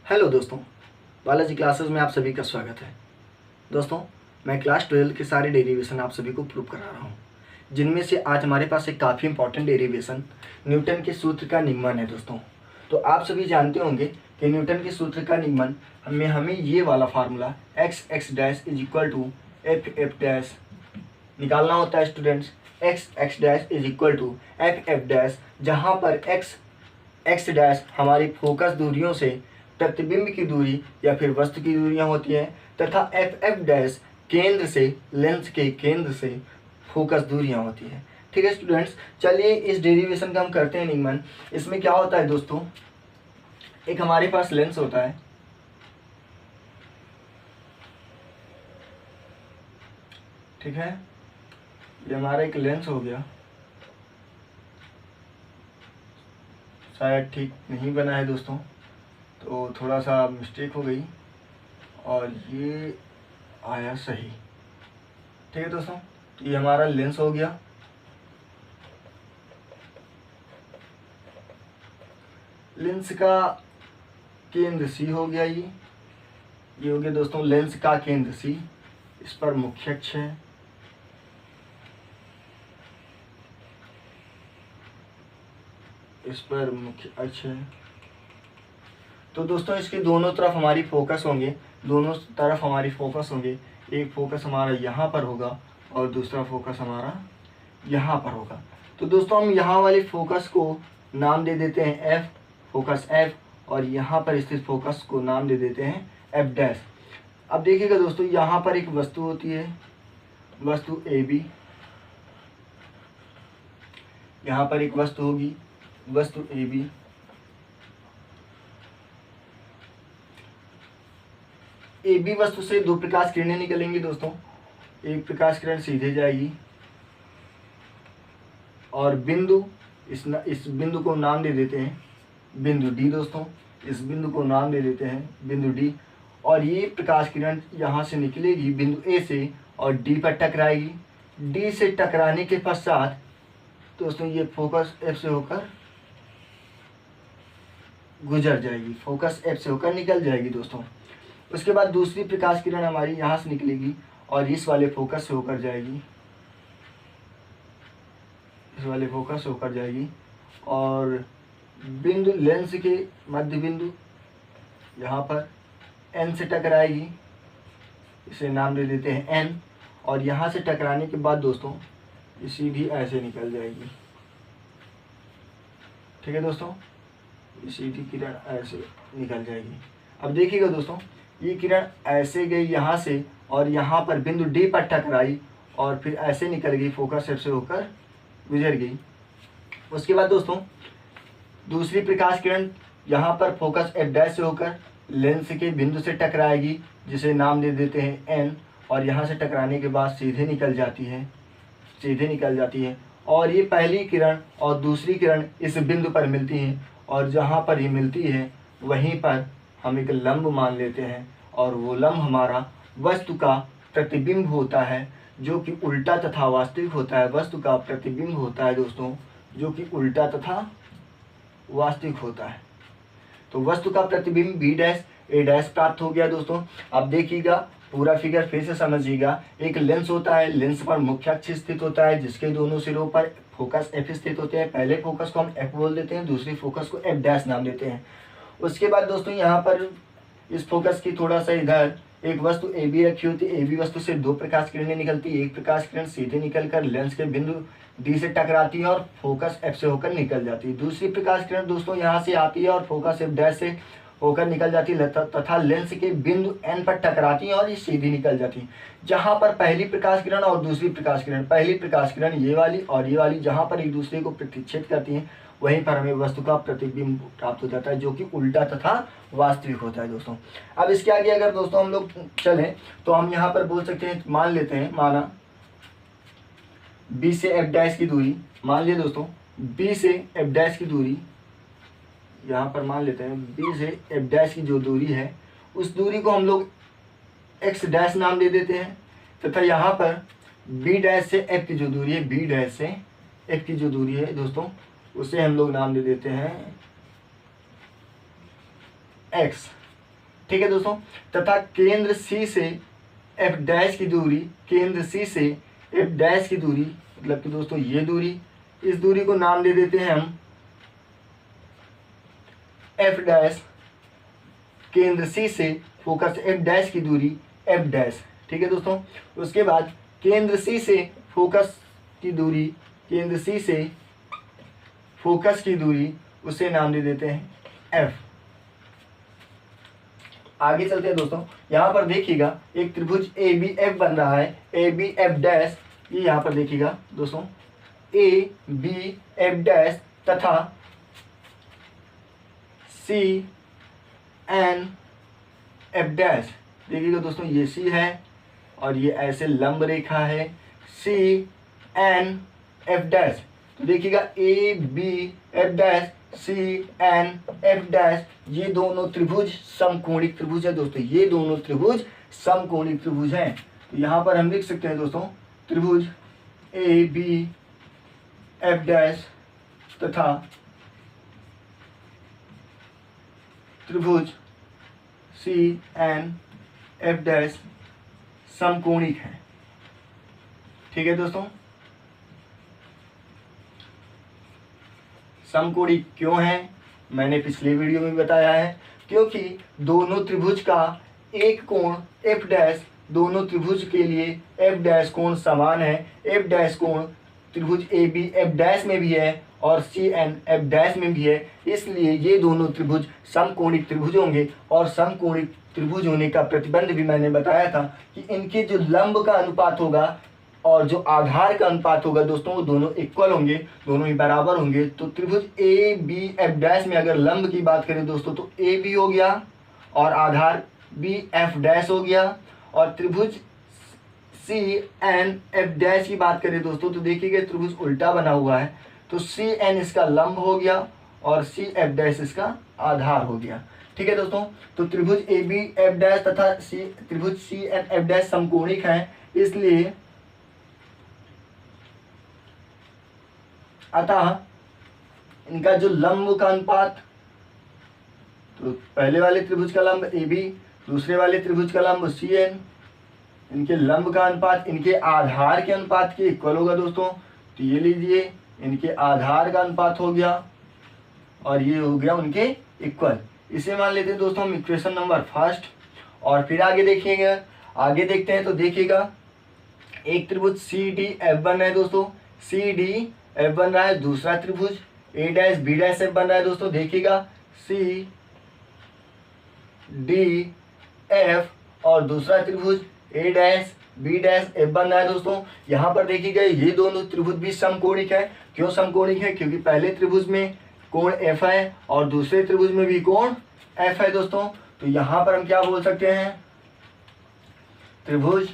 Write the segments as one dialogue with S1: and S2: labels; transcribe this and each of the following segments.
S1: Hello दोस्तों, Balaji classes में आप सभी का स्वागत है। दोस्तों, मैं क्लास 12 के सारे डेरिवेशन आप सभी को प्रूव करा रहा हूँ, जिनमें से आज हमारे पास एक काफ़ी इंपॉर्टेंट डेरिवेशन न्यूटन के सूत्र का निगमन है। दोस्तों, तो आप सभी जानते होंगे कि न्यूटन के सूत्र का निगमन हमें ये वाला formula X X dash is equal to F F dash निकालना होता है students. X X dash is equal to F F dash, जहाँ पर एक्स एक्स डैश हमारी फोकस दूरियों से प्रतिबिंब की दूरी या फिर वस्तु की दूरियां होती हैं, तथा एफ एफ डैश केंद्र से लेंस के केंद्र से फोकस दूरियां होती हैं। ठीक है स्टूडेंट्स, चलिए इस डेरिवेशन का हम करते हैं निगमन। इसमें क्या होता है दोस्तों, एक हमारे पास लेंस होता है, ठीक है, ये हमारा एक लेंस हो गया, शायद ठीक नहीं बना है दोस्तों, तो थोड़ा सा मिस्टेक हो गई और ये आया सही। ठीक है दोस्तों, तो ये हमारा लेंस हो गया। लेंस का केंद्र सी हो गया, ये हो गया दोस्तों लेंस का केंद्र सी। इस पर मुख्य अक्ष है, इस पर मुख्य अक्ष है। तो दोस्तों इसके दोनों तरफ हमारी फोकस होंगे, दोनों तरफ हमारी फोकस होंगे। एक फोकस हमारा यहाँ पर होगा और दूसरा फोकस हमारा यहाँ पर होगा। तो दोस्तों हम यहाँ वाले फोकस को नाम दे देते हैं एफ, फोकस एफ, और यहाँ पर स्थित फोकस को नाम दे देते हैं एफ डैश। अब देखिएगा दोस्तों, यहाँ पर एक वस्तु होती है, वस्तु ए बी, यहाँ पर एक वस्तु होगी, वस्तु ए बी। ए बी वस्तु से दो प्रकाश किरणें निकलेंगी दोस्तों। एक प्रकाश किरण सीधे जाएगी और बिंदु, इस बिंदु को नाम दे देते हैं बिंदु डी दोस्तों। इस बिंदु को नाम दे देते हैं बिंदु डी, और ये प्रकाश किरण यहाँ से निकलेगी बिंदु ए से और डी पर टकराएगी। डी से टकराने के पश्चात दोस्तों ये फोकस एफ से होकर गुजर जाएगी, फोकस एफ से होकर निकल जाएगी दोस्तों। उसके बाद दूसरी प्रकाश किरण हमारी यहाँ से निकलेगी और इस वाले फोकस से होकर जाएगी, इस वाले फोकस से होकर जाएगी और बिंदु लेंस के मध्य बिंदु यहाँ पर एन से टकराएगी, इसे नाम दे देते हैं एन, और यहाँ से टकराने के बाद दोस्तों ये सीधी ऐसे निकल जाएगी। ठीक है दोस्तों, ये सीधी किरण ऐसे निकल जाएगी। अब देखिएगा दोस्तों, ये किरण ऐसे गई यहाँ से और यहाँ पर बिंदु डी पर टकराई और फिर ऐसे निकल गई, फोकस एफ से होकर गुजर गई। उसके बाद दोस्तों दूसरी प्रकाश किरण यहाँ पर फोकस एफ डैश से होकर लेंस के बिंदु से टकराएगी, जिसे नाम दे देते हैं एन, और यहाँ से टकराने के बाद सीधे निकल जाती है, सीधे निकल जाती है। और ये पहली किरण और दूसरी किरण इस बिंदु पर मिलती हैं, और जहाँ पर ये मिलती है वहीं पर हम एक लंब मान लेते हैं, और वो लंब हमारा वस्तु का प्रतिबिंब होता है, जो कि उल्टा तथा वास्तविक होता है। वस्तु का प्रतिबिंब होता है दोस्तों, जो कि उल्टा तथा वास्तविक होता है। तो वस्तु का प्रतिबिंब बी डैश ए डैश प्राप्त हो गया दोस्तों। अब देखिएगा पूरा फिगर फिर से समझिएगा। एक लेंस होता है, लेंस पर मुख्य अक्ष स्थित होता है, जिसके दोनों सिरों पर फोकस एफ स्थित होते हैं। पहले फोकस को हम एफ बोल देते हैं, दूसरी फोकस को एफ डैश नाम देते हैं। उसके बाद दोस्तों यहाँ पर इस फोकस की थोड़ा सा इधर एक वस्तु ए बी रखी होती है। ए बी वस्तु से दो प्रकाश किरणें निकलती है। एक प्रकाश किरण सीधे निकलकर लेंस के बिंदु डी से टकराती है और फोकस एफ से होकर निकल जाती है। दूसरी प्रकाश किरण दोस्तों यहाँ से आती है और फोकस एफ डैश से होकर निकल जाती है तथा लेंस के बिंदु एन पर टकराती है और ये सीधी निकल जाती है। जहाँ पर पहली प्रकाश किरण और दूसरी प्रकाश किरण, पहली प्रकाश किरण ये वाली और ये वाली जहाँ पर एक दूसरे को प्रतिच्छेद करती हैं, वहीं पर हमें वस्तु का प्रतिबिंब प्राप्त हो जाता है, जो कि उल्टा तथा वास्तविक होता है दोस्तों। अब इसके आगे अगर दोस्तों हम लोग चलें तो हम यहाँ पर बोल सकते हैं, मान लेते हैं, माना बी से एफ डैश की दूरी, मान लिया दोस्तों बी से एफ डैश की दूरी, यहाँ पर मान लेते हैं बी से एफ डैश की जो दूरी है, उस दूरी को हम लोग एक्स डैश नाम दे देते हैं, तथा यहाँ पर बी डैश से एफ की जो दूरी है, बी डैश से एफ की जो दूरी है दोस्तों, उसे हम लोग नाम दे देते हैं एक्स। ठीक है दोस्तों। तथा केंद्र सी से एफ डैश की दूरी, केंद्र सी से एफ डैश की दूरी मतलब कि दोस्तों ये दूरी, इस दूरी को नाम दे देते हैं हम एफ डैश। केंद्र सी से फोकस एफ डैश की दूरी एफ डैश, ठीक है दोस्तों। उसके बाद केंद्र सी से फोकस की दूरी, केंद्र सी से फोकस की दूरी, उसे नाम दे देते हैं एफ। आगे चलते हैं दोस्तों। यहाँ पर देखिएगा एक त्रिभुज ए बी एफ बन रहा है, ए बी एफ डैश। ये यहाँ पर देखिएगा दोस्तों ए बी एफ डैश तथा सी एन एफ डैश। देखिएगा दोस्तों ये सी है और ये ऐसे लंब रेखा है सी एन एफ डैश। तो देखिएगा A B F dash C N F dash, ये दोनों त्रिभुज समकोणिक त्रिभुज है दोस्तों, ये दोनों त्रिभुज समकोणिक त्रिभुज हैं। तो यहाँ पर हम लिख सकते हैं दोस्तों त्रिभुज ए बी एफ डैश तथा त्रिभुज सी एन एफ डैश समकोणिक है, ठीक है दोस्तों। समकोणिक क्यों है, मैंने पिछले वीडियो में बताया है, क्योंकि दोनों त्रिभुज का एक कोण एफ डैश, दोनों त्रिभुज के लिए एफ डैश कोण समान है। एफ डैश कोण त्रिभुज ए बी एफ डैश में भी है और सी एन एफ डैश में भी है, इसलिए ये दोनों त्रिभुज समकोणिक त्रिभुज होंगे। और समकोणिक त्रिभुज होने का प्रतिबंध भी मैंने बताया था कि इनके जो लंब का अनुपात होगा और जो आधार का अनुपात होगा दोस्तों वो दोनों इक्वल होंगे, दोनों ही बराबर होंगे। तो त्रिभुज ए बी एफ डैश में अगर लंब की बात करें दोस्तों तो ए बी हो गया और आधार बी एफ डैश हो गया। और त्रिभुज सी एन एफ डैश की बात करें दोस्तों तो देखिएगा त्रिभुज उल्टा बना हुआ है, तो सी एन इसका लंब हो गया और सी एफ डैश इसका आधार हो गया, ठीक है दोस्तों। तो त्रिभुज ए बी एफ डैश तथा त्रिभुज सी एन एफ डैश समकोणिक है, इसलिए अतः इनका जो लंब का अनुपात, तो पहले वाले त्रिभुज का लंब ए बी, दूसरे वाले त्रिभुज का लंब सी एन, इनके लंब का अनुपात इनके आधार के अनुपात के इक्वल होगा दोस्तों। तो ये लीजिए इनके आधार का अनुपात हो गया और ये हो गया उनके इक्वल। इसे मान लेते हैं दोस्तों हम इक्वेशन नंबर फर्स्ट। और फिर आगे देखिएगा, आगे देखते हैं तो देखिएगा एक त्रिभुज सी डी एफ बन रहा है दोस्तों, सी डी एफ बन रहा है। दूसरा त्रिभुज ए डैश बी डैश एफ बन रहा है दोस्तों, देखिएगा सी डी एफ और दूसरा त्रिभुज ए डैश बी डैश एफ बन रहा है दोस्तों। यहाँ पर देखिएगा ये दोनों त्रिभुज भी समकोणिक है। क्यों समकोणिक है, क्योंकि पहले त्रिभुज में कोण एफ है और दूसरे त्रिभुज में भी कोण एफ है दोस्तों। तो यहाँ पर हम क्या बोल सकते हैं, त्रिभुज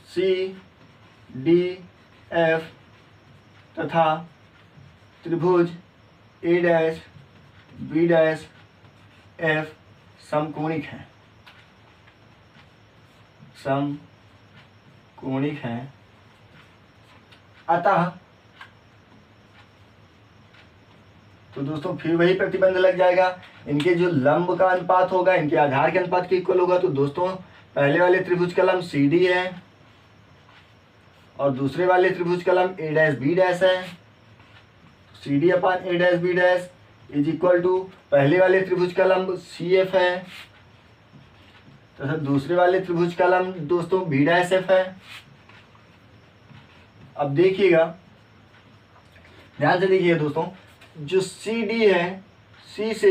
S1: सी डी एफ तथा त्रिभुज ए डैश बी डैश एफ समकोणिक है, समकोणिक है। अतः तो दोस्तों फिर वही प्रतिबंध लग जाएगा, इनके जो लंब का अनुपात होगा इनके आधार के अनुपात के इक्वल होगा। तो दोस्तों पहले वाले त्रिभुज का लंब सी डी है और दूसरे वाले त्रिभुज का लंब ए डैश बी डैश है। C D upon A dash B dash is equal to पहले वाले त्रिभुज का लंब सी एफ है तथा दूसरे वाले त्रिभुज का लंब दोस्तों बी डैश एफ है। अब देखिएगा, ध्यान से देखिएगा दोस्तों, जो सी डी है, सी से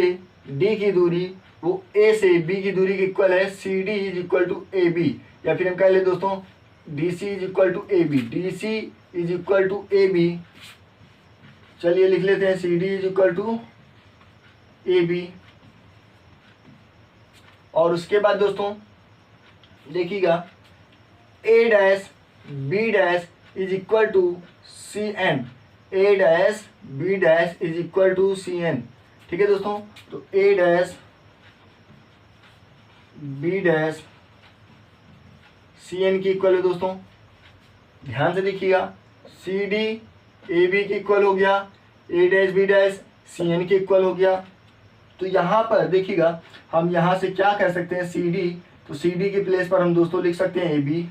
S1: डी की दूरी वो ए से बी की दूरी के इक्वल है। C D is equal to A B, या फिर हम कह ले दोस्तों D C is equal to A B, D C is equal to A B. चलिए लिख लेते हैं C D is equal to A B. और उसके बाद दोस्तों देखिएगा A dash B dash is equal to C N, A dash B dash is equal to C N, ठीक है दोस्तों। तो ए dash B dash C N की इक्वल है दोस्तों। ध्यान से देखिएगा, सी डी ए बी की इक्वल हो गया, A dash B dash C N के इक्वल हो गया। तो यहाँ पर देखिएगा हम यहाँ से क्या कर सकते हैं, सी डी, तो सी डी के प्लेस पर हम दोस्तों लिख सकते हैं ए बी।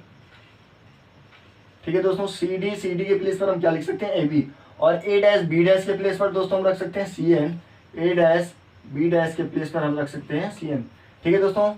S1: ठीक है दोस्तों, सी डी के प्लेस पर हम क्या लिख सकते हैं, ए बी। और ए डैश बी डैश के प्लेस पर दोस्तों हम रख सकते हैं सी N, A dash B dash के प्लेस पर हम रख सकते हैं सी एन। ठीक है दोस्तों,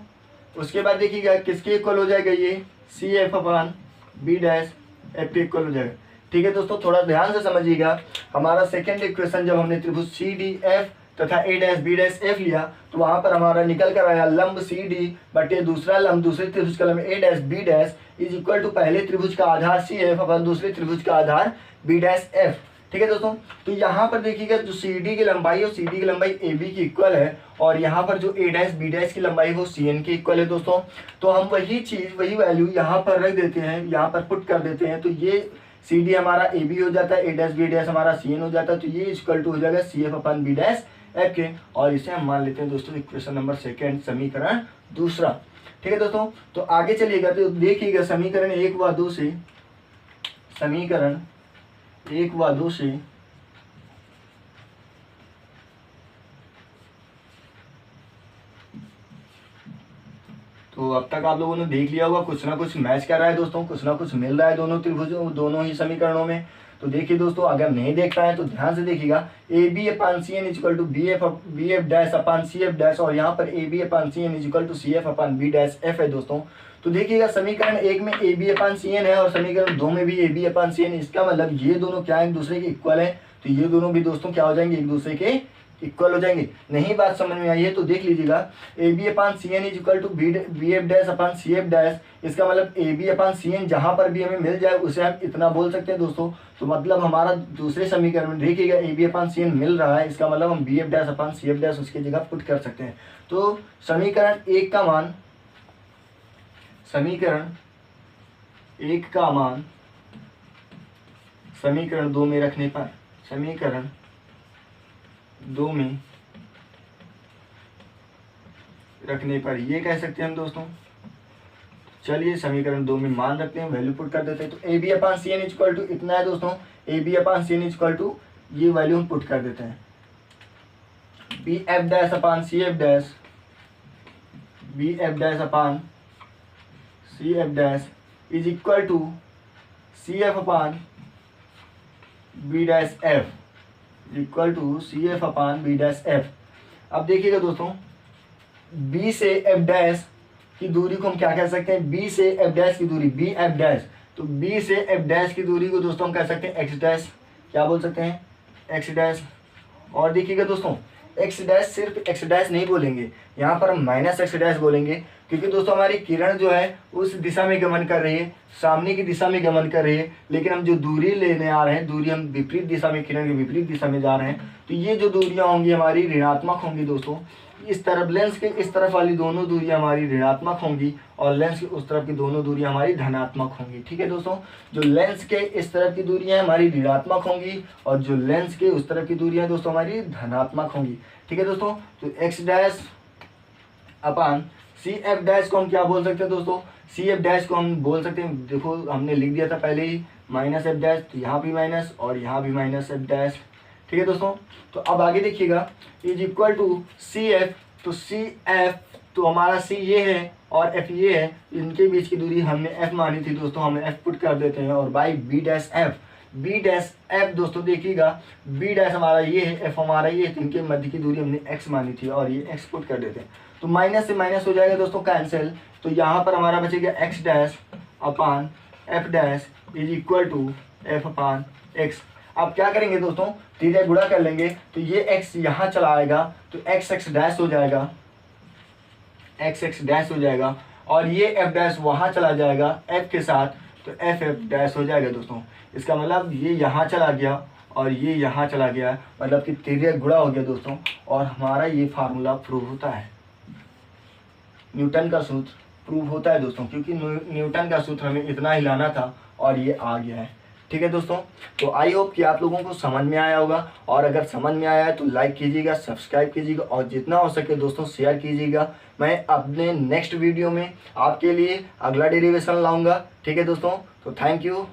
S1: उसके बाद देखिएगा किसके इक्वल हो जाएगा, ये सी F upon B dash F के इक्वल हो जाएगा। ठीक है दोस्तों, थोड़ा ध्यान से समझिएगा, हमारा सेकेंड इक्वेशन जब हमने त्रिभुज सी डी एफ तथा ए डैश बी डैश एफ लिया तो वहां पर हमारा निकल कर आया लंब सी डी बटे दूसरा लंब दूसरे त्रिभुज का लंब A dash B dash is equal to पहले त्रिभुज का आधार सी एफ अपन दूसरे त्रिभुज का आधार बी डैश एफ। ठीक है दोस्तों, तो यहाँ पर देखिएगा जो सी डी की लंबाई और सी डी की लंबाई ए बी की इक्वल है और यहाँ पर जो ए डैश बी डैश की लंबाई वो सी एन की इक्वल है दोस्तों। तो हम वही चीज़ वही वैल्यू यहाँ पर रख देते हैं, यहाँ पर पुट कर देते हैं, तो ये सी डी हमारा ए बी हो जाता है, ए डैश बी डैश हमारा सी एन हो जाता है, तो ये इक्वल टू हो जाएगा सी एफ अपन बी डैश एफ के। और इसे हम मान लेते हैं दोस्तों इक्वेशन नंबर सेकेंड, समीकरण दूसरा। ठीक है दोस्तों, तो आगे चलिएगा तो देखिएगा समीकरण 1 व 2 से, समीकरण 1 व 2 से तो अब तक आप लोगों ने देख लिया होगा कुछ ना कुछ मैच कर रहा है दोस्तों, कुछ ना कुछ मिल रहा है दोनों त्रिभुजों दोनों ही समीकरणों में। तो देखिए दोस्तों, अगर नहीं देख रहा है तो ध्यान से देखिएगा, A B upon C N equal to B F dash upon C F dash और यहाँ पर A B upon C N equal to C F upon B dash F है दोस्तों। तो देखिएगा समीकरण 1 में ए बी अपान सी एन है और समीकरण 2 में भी ए बी अपान सी एन, इसका मतलब ये दोनों क्या एक दूसरे के इक्वल है, तो ये दोनों भी दोस्तों क्या हो जाएंगे, एक दूसरे के इक्वल हो जाएंगे। नहीं बात समझ में आई है तो देख लीजिएगा, A B upon C N is equal to B F dash upon C F dash, इसका मतलब ए बी अपान सी एन जहाँ पर भी हमें मिल जाए उसे हम इतना बोल सकते हैं दोस्तों। तो मतलब हमारा दूसरे समीकरण में देखिएगा A B upon C N मिल रहा है, इसका मतलब हम B F dash upon C F dash उसकी जगह पुट कर सकते हैं। तो समीकरण 1 का मान, समीकरण 1 का मान समीकरण 2 में रखने पर, समीकरण 2 में रखने पर ये कह सकते हैं हम दोस्तों। चलिए समीकरण 2 में मान रखते हैं, वैल्यू पुट कर देते हैं। तो A B upon C N equal to इतना है दोस्तों, A B upon C N equal to ये वैल्यू हम पुट कर देते हैं, B F dash upon C F dash, B F dash upon C F dash is equal to C F upon B dash F, equal to C F upon B dash F. अब देखिएगा दोस्तों, B से F dash की दूरी को हम क्या कह सकते हैं, बी से एफ डैश की दूरी, बी एफ डैश, तो बी से एफ डैश की दूरी को दोस्तों हम कह सकते हैं एक्स डैश, क्या बोल सकते हैं, एक्स डैश। और देखिएगा दोस्तों, एक्स डैश सिर्फ एक्स डैश नहीं बोलेंगे, यहाँ पर हम माइनस एक्स डैश बोलेंगे, क्योंकि दोस्तों हमारी किरण जो है उस दिशा में गमन कर रही है, सामने की दिशा में गमन कर रही है, लेकिन हम जो दूरी लेने आ रहे हैं, दूरी हम विपरीत दिशा में, किरण के विपरीत दिशा में जा रहे हैं, तो ये जो दूरियां होंगी हमारी ऋणात्मक होंगी दोस्तों। इस तरफ लेंस के इस तरफ वाली दोनों दूरियां हमारी ऋणात्मक होंगी और लेंस के उस तरफ की दोनों दूरियां हमारी धनात्मक होंगी। ठीक है दोस्तों, जो लेंस के इस तरफ की दूरियां हमारी ऋणात्मक होंगी और जो लेंस के उस तरफ की दूरियां दोस्तों हमारी धनात्मक होंगी। ठीक है दोस्तों, तो X dash upon C F dash को हम क्या बोल सकते हैं दोस्तों, सी एफ डैश को हम बोल सकते हैं, देखो हमने लिख दिया था पहले ही माइनस एफ डैश, तो यहाँ भी माइनस और यहाँ भी माइनस एफ डैश। ठीक है दोस्तों, तो अब आगे देखिएगा, is equal to C F, तो सी एफ तो हमारा सी ये है और एफ ये है, इनके बीच की दूरी हमने एफ मानी थी दोस्तों, हमें एफ पुट कर देते हैं और by B dash F, B dash F दोस्तों देखिएगा, बी डैश हमारा ये है, एफ हमारा ये है, तो इनके मध्य की दूरी हमने एक्स मानी थी और ये एक्स पुट कर देते हैं। तो माइनस से माइनस हो जाएगा दोस्तों कैंसिल, तो यहाँ पर हमारा बचेगा X dash upon F dash is equal to F upon X. अब क्या करेंगे दोस्तों, तीसरे गुणा कर लेंगे, तो ये x यहाँ चला आएगा तो एक्स एक्स डैश हो जाएगा, एक्स एक्स डैश हो जाएगा और ये f डैश वहाँ चला जाएगा f के साथ, तो एफ एफ डैश हो जाएगा दोस्तों। इसका मतलब ये यहाँ चला गया और ये यहाँ चला गया, मतलब कि तीसरे गुणा हो गया दोस्तों और हमारा ये फार्मूला प्रूव होता है, न्यूटन का सूत्र प्रूव होता है दोस्तों, क्योंकि न्यूटन का सूत्र हमें इतना ही लाना था और ये आ गया है। ठीक है दोस्तों, तो आई होप कि आप लोगों को समझ में आया होगा और अगर समझ में आया है तो लाइक कीजिएगा, सब्सक्राइब कीजिएगा और जितना हो सके दोस्तों शेयर कीजिएगा। मैं अपने नेक्स्ट वीडियो में आपके लिए अगला डेरिवेशन लाऊंगा। ठीक है दोस्तों, तो थैंक यू।